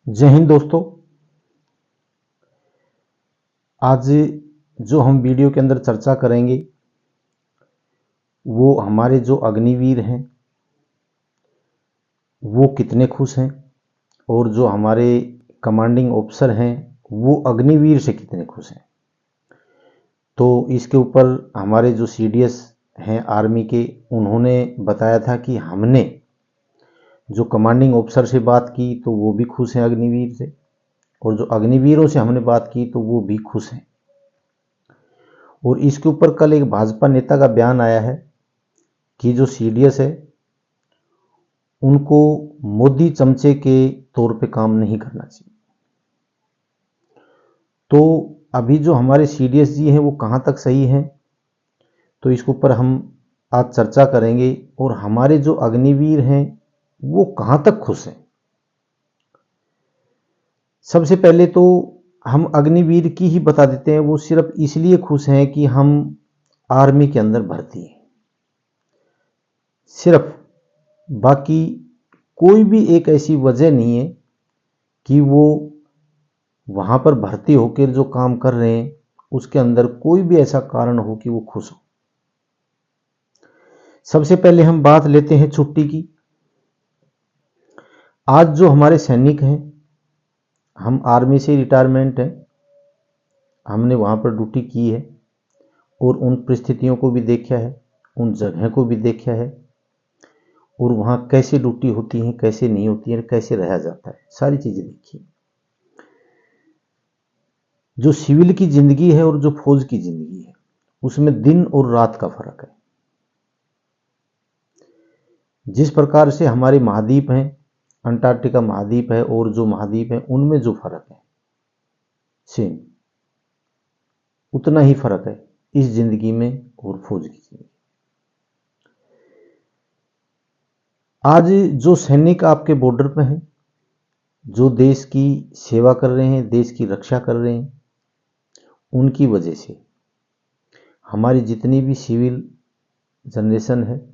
जय हिंद दोस्तों। आज जो हम वीडियो के अंदर चर्चा करेंगे वो हमारे जो अग्निवीर हैं वो कितने खुश हैं और जो हमारे कमांडिंग ऑफिसर हैं वो अग्निवीर से कितने खुश हैं। तो इसके ऊपर हमारे जो सीडीएस हैं आर्मी के, उन्होंने बताया था कि हमने जो कमांडिंग ऑफिसर से बात की तो वो भी खुश हैं अग्निवीर से, और जो अग्निवीरों से हमने बात की तो वो भी खुश हैं। और इसके ऊपर कल एक भाजपा नेता का बयान आया है कि जो सीडीएस है उनको मोदी चमचे के तौर पे काम नहीं करना चाहिए। तो अभी जो हमारे सीडीएस जी हैं वो कहाँ तक सही हैं, तो इसके ऊपर हम आज चर्चा करेंगे। और हमारे जो अग्निवीर हैं वो कहाँ तक खुश हैं। सबसे पहले तो हम अग्निवीर की ही बता देते हैं। वो सिर्फ इसलिए खुश हैं कि हम आर्मी के अंदर भर्ती हैं, सिर्फ। बाकी कोई भी एक ऐसी वजह नहीं है कि वो वहां पर भर्ती होकर जो काम कर रहे हैं उसके अंदर कोई भी ऐसा कारण हो कि वो खुश हो। सबसे पहले हम बात लेते हैं छुट्टी की। आज जो हमारे सैनिक हैं, हम आर्मी से रिटायरमेंट हैं, हमने वहां पर ड्यूटी की है और उन परिस्थितियों को भी देखा है, उन जगह को भी देखा है, और वहां कैसे ड्यूटी होती है, कैसे नहीं होती है, कैसे रहा जाता है, सारी चीजें देखी। जो सिविल की जिंदगी है और जो फौज की जिंदगी है उसमें दिन और रात का फर्क है। जिस प्रकार से हमारे महाद्वीप हैं, अंटार्कटिका महाद्वीप है और जो महाद्वीप है उनमें जो फर्क है सेम, उतना ही फर्क है इस जिंदगी में और फौज की जिंदगी। आज जो सैनिक आपके बॉर्डर पे हैं, जो देश की सेवा कर रहे हैं, देश की रक्षा कर रहे हैं, उनकी वजह से हमारी जितनी भी सिविल जनरेशन है,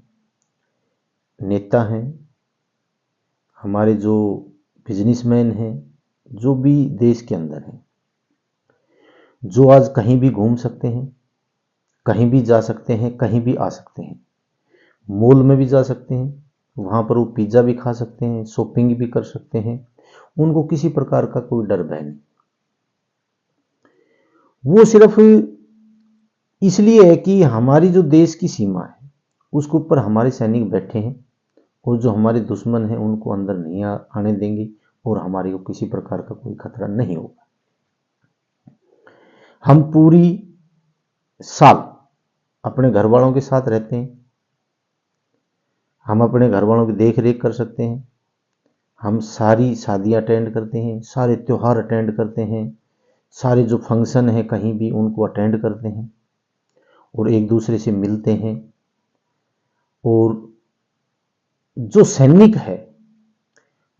नेता हैं, हमारे जो बिजनेसमैन हैं, जो भी देश के अंदर हैं, जो आज कहीं भी घूम सकते हैं, कहीं भी जा सकते हैं, कहीं भी आ सकते हैं, मॉल में भी जा सकते हैं, वहां पर वो पिज्जा भी खा सकते हैं, शॉपिंग भी कर सकते हैं, उनको किसी प्रकार का कोई डर भय नहीं। वो सिर्फ इसलिए है कि हमारी जो देश की सीमा है उसके ऊपर हमारे सैनिक बैठे हैं और जो हमारे दुश्मन हैं उनको अंदर नहीं आने देंगे और हमारे को किसी प्रकार का कोई खतरा नहीं होगा। हम पूरी साल अपने घर वालों के साथ रहते हैं, हम अपने घर वालों की देख रेख कर सकते हैं, हम सारी शादियां अटेंड करते हैं, सारे त्यौहार अटेंड करते हैं, सारे जो फंक्शन है कहीं भी उनको अटेंड करते हैं और एक दूसरे से मिलते हैं। और जो सैनिक है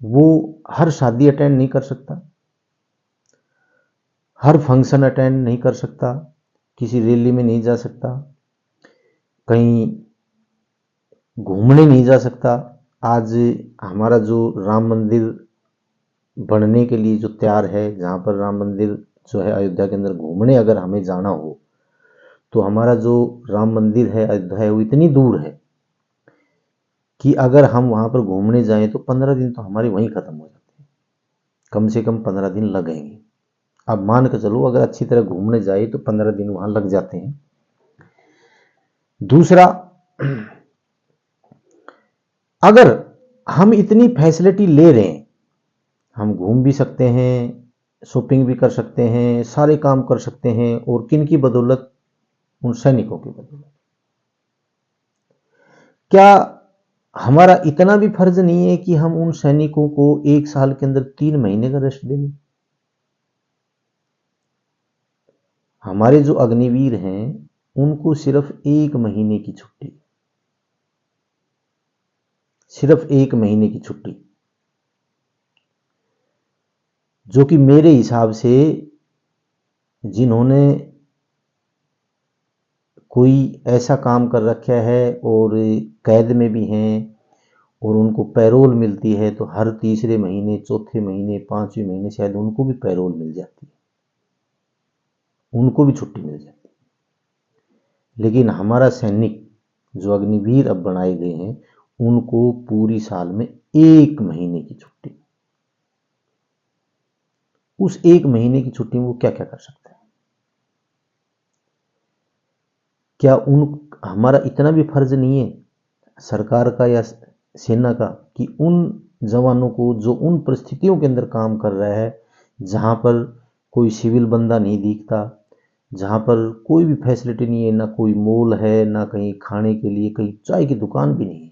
वो हर शादी अटेंड नहीं कर सकता, हर फंक्शन अटेंड नहीं कर सकता, किसी रैली में नहीं जा सकता, कहीं घूमने नहीं जा सकता। आज हमारा जो राम मंदिर बनने के लिए जो तैयार है, जहाँ पर राम मंदिर जो है अयोध्या के अंदर घूमने अगर हमें जाना हो तो हमारा जो राम मंदिर है अयोध्या है वो इतनी दूर है कि अगर हम वहाँ पर घूमने जाएं तो 15 दिन तो हमारे वहीं ख़त्म हो जाते हैं, कम से कम 15 दिन लगेंगे। अब मान के चलो अगर अच्छी तरह घूमने जाए तो 15 दिन वहाँ लग जाते हैं। दूसरा, अगर हम इतनी फैसिलिटी ले रहे हैं, हम घूम भी सकते हैं, शॉपिंग भी कर सकते हैं, सारे काम कर सकते हैं, और किन की बदौलत? उन सैनिकों की बदौलत। क्या हमारा इतना भी फर्ज नहीं है कि हम उन सैनिकों को एक साल के अंदर 3 महीने का रेस्ट दें? हमारे जो अग्निवीर हैं उनको सिर्फ 1 महीने की छुट्टी, सिर्फ 1 महीने की छुट्टी, जो कि मेरे हिसाब से जिन्होंने कोई ऐसा काम कर रखा है और कैद में भी हैं और उनको पैरोल मिलती है तो हर तीसरे महीने, चौथे महीने, पांचवें महीने शायद उनको भी पैरोल मिल जाती है, उनको भी छुट्टी मिल जाती है। लेकिन हमारा सैनिक जो अग्निवीर अब बनाए गए हैं, उनको पूरी साल में 1 महीने की छुट्टी। उस 1 महीने की छुट्टी में वो क्या क्या कर सकते हैं? क्या हमारा इतना भी फर्ज नहीं है सरकार का या सेना का कि उन जवानों को जो उन परिस्थितियों के अंदर काम कर रहा है, जहां पर कोई सिविल बंदा नहीं दिखता, जहां पर कोई भी फैसिलिटी नहीं है, ना कोई मॉल है, ना कहीं खाने के लिए, कहीं चाय की दुकान भी नहीं है,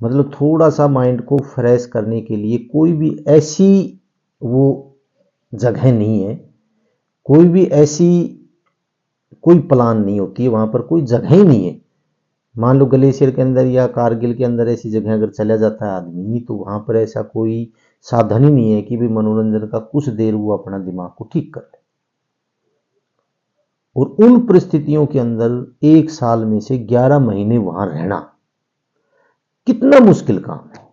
मतलब थोड़ा सा माइंड को फ्रेश करने के लिए कोई भी ऐसी वो जगह नहीं है, कोई भी ऐसी कोई प्लान नहीं होती है, वहां पर कोई जगह ही नहीं है। मान लो ग्लेशियर के अंदर या कारगिल के अंदर ऐसी जगह अगर चला जाता है आदमी, तो वहां पर ऐसा कोई साधन ही नहीं है कि भी मनोरंजन का कुछ देर वो अपना दिमाग को ठीक कर ले। और उन परिस्थितियों के अंदर 1 साल में से 11 महीने वहां रहना कितना मुश्किल काम है।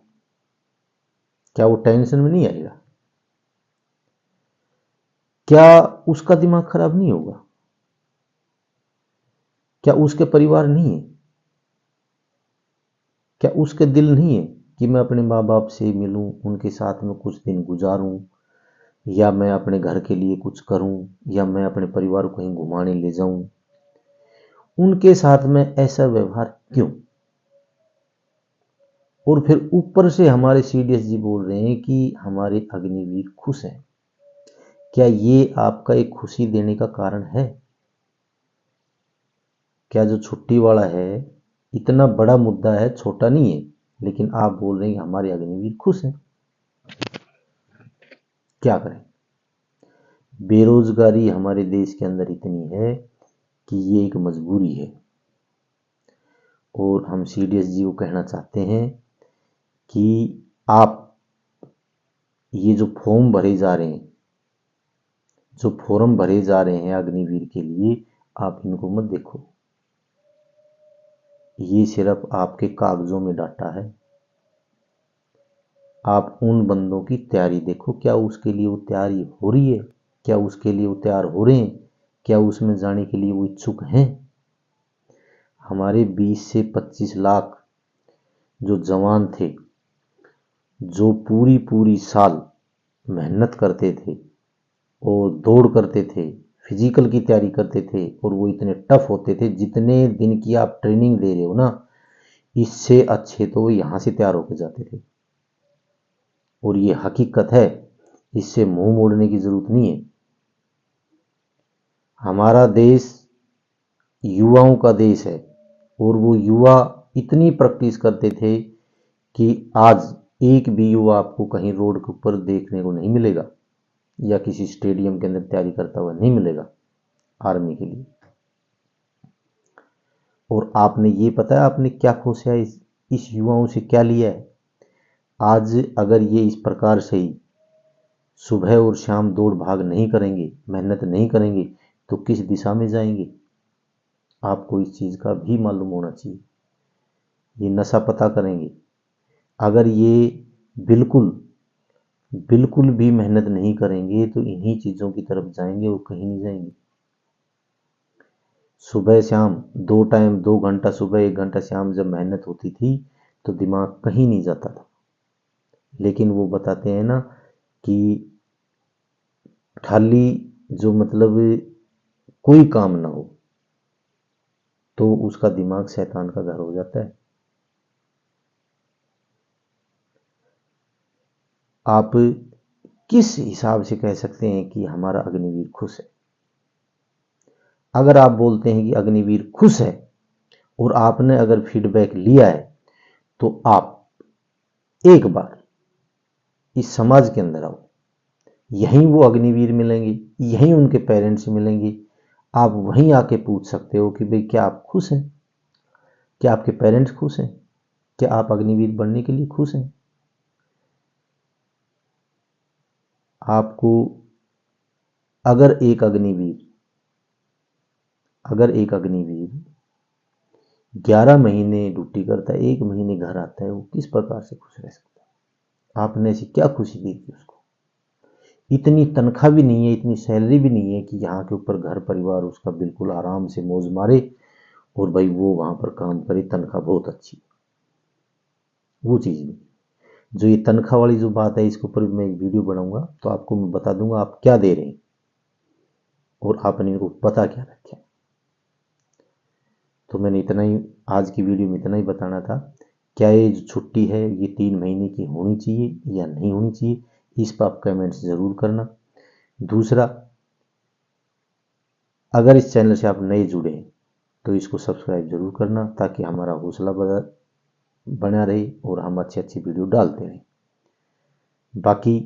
क्या वो टेंशन में नहीं आएगा? क्या उसका दिमाग खराब नहीं होगा? क्या उसके परिवार नहीं है? क्या उसके दिल नहीं है कि मैं अपने माँ बाप से मिलूं, उनके साथ में कुछ दिन गुजारूं, या मैं अपने घर के लिए कुछ करूं, या मैं अपने परिवार को कहीं घुमाने ले जाऊं? उनके साथ में ऐसा व्यवहार क्यों? और फिर ऊपर से हमारे सीडीएस जी बोल रहे हैं कि हमारे अग्निवीर खुश हैं। क्या ये आपका एक खुशी देने का कारण है? क्या जो छुट्टी वाला है इतना बड़ा मुद्दा है, छोटा नहीं है, लेकिन आप बोल रहे हैं कि हमारे अग्निवीर खुश हैं। क्या करें? बेरोजगारी हमारे देश के अंदर इतनी है कि ये एक मजबूरी है। और हम सीडीएस जी को कहना चाहते हैं कि आप ये जो फॉर्म भरे जा रहे हैं, जो फॉर्म भरे जा रहे हैं अग्निवीर के लिए, आप इनको मत देखो। ये सिर्फ आपके कागजों में डाटा है। आप उन बंदों की तैयारी देखो, क्या उसके लिए वो तैयारी हो रही है? क्या उसके लिए वो तैयार हो रहे हैं? क्या उसमें जाने के लिए वो इच्छुक हैं? हमारे 20 से 25 लाख जो जवान थे, जो पूरी पूरी साल मेहनत करते थे और दौड़ करते थे, फिजिकल की तैयारी करते थे, और वो इतने टफ होते थे, जितने दिन की आप ट्रेनिंग ले रहे हो ना, इससे अच्छे तो वो यहाँ से तैयार होकर जाते थे। और ये हकीकत है, इससे मुंह मोड़ने की जरूरत नहीं है। हमारा देश युवाओं का देश है, और वो युवा इतनी प्रैक्टिस करते थे कि आज एक भी युवा आपको कहीं रोड के ऊपर देखने को नहीं मिलेगा, या किसी स्टेडियम के अंदर तैयारी करता हुआ नहीं मिलेगा आर्मी के लिए। और आपने ये पता है आपने क्या खोसा है, इस युवाओं से क्या लिया है? आज अगर ये इस प्रकार से ही सुबह और शाम दौड़ भाग नहीं करेंगे, मेहनत नहीं करेंगे, तो किस दिशा में जाएंगे? आपको इस चीज़ का भी मालूम होना चाहिए। ये नशा पता करेंगे, अगर ये बिल्कुल बिल्कुल भी मेहनत नहीं करेंगे तो इन्हीं चीज़ों की तरफ जाएंगे और कहीं नहीं जाएंगे। सुबह शाम 2 टाइम, 2 घंटा सुबह, 1 घंटा शाम जब मेहनत होती थी तो दिमाग कहीं नहीं जाता था। लेकिन वो बताते हैं ना कि खाली जो मतलब कोई काम ना हो तो उसका दिमाग शैतान का घर हो जाता है। आप किस हिसाब से कह सकते हैं कि हमारा अग्निवीर खुश है? अगर आप बोलते हैं कि अग्निवीर खुश है और आपने अगर फीडबैक लिया है, तो आप एक बार इस समाज के अंदर आओ, यहीं वो अग्निवीर मिलेंगे, यहीं उनके पेरेंट्स मिलेंगे। आप वहीं आके पूछ सकते हो कि भाई क्या आप खुश हैं? क्या आपके पेरेंट्स खुश हैं? क्या आप अग्निवीर बनने के लिए खुश हैं? आपको अगर एक अग्निवीर 11 महीने ड्यूटी करता है, 1 महीने घर आता है, वो किस प्रकार से खुश रह सकता है? आपने ऐसी क्या खुशी दी थी उसको? इतनी तनख्वाह भी नहीं है, इतनी सैलरी भी नहीं है कि यहाँ के ऊपर घर परिवार उसका बिल्कुल आराम से मौज मारे और भाई वो वहां पर काम करे, तनख्वाह बहुत अच्छी, वो चीज़ नहीं। जो ये तनख्वाह वाली जो बात है, इसके ऊपर भी मैं एक वीडियो बनाऊंगा, तो आपको मैं बता दूंगा आप क्या दे रहे हैं और आपने इनको पता क्या रखा है। तो मैंने इतना ही आज की वीडियो में इतना ही बताना था। क्या ये जो छुट्टी है ये 3 महीने की होनी चाहिए या नहीं होनी चाहिए, इस पर आप कमेंट्स ज़रूर करना। दूसरा, अगर इस चैनल से आप नए जुड़े हैं तो इसको सब्सक्राइब जरूर करना, ताकि हमारा हौसला बना रहे और हम अच्छी अच्छी वीडियो डालते रहें। बाकी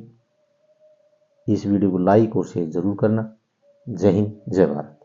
इस वीडियो को लाइक और शेयर जरूर करना। जय हिंद, जय भारत।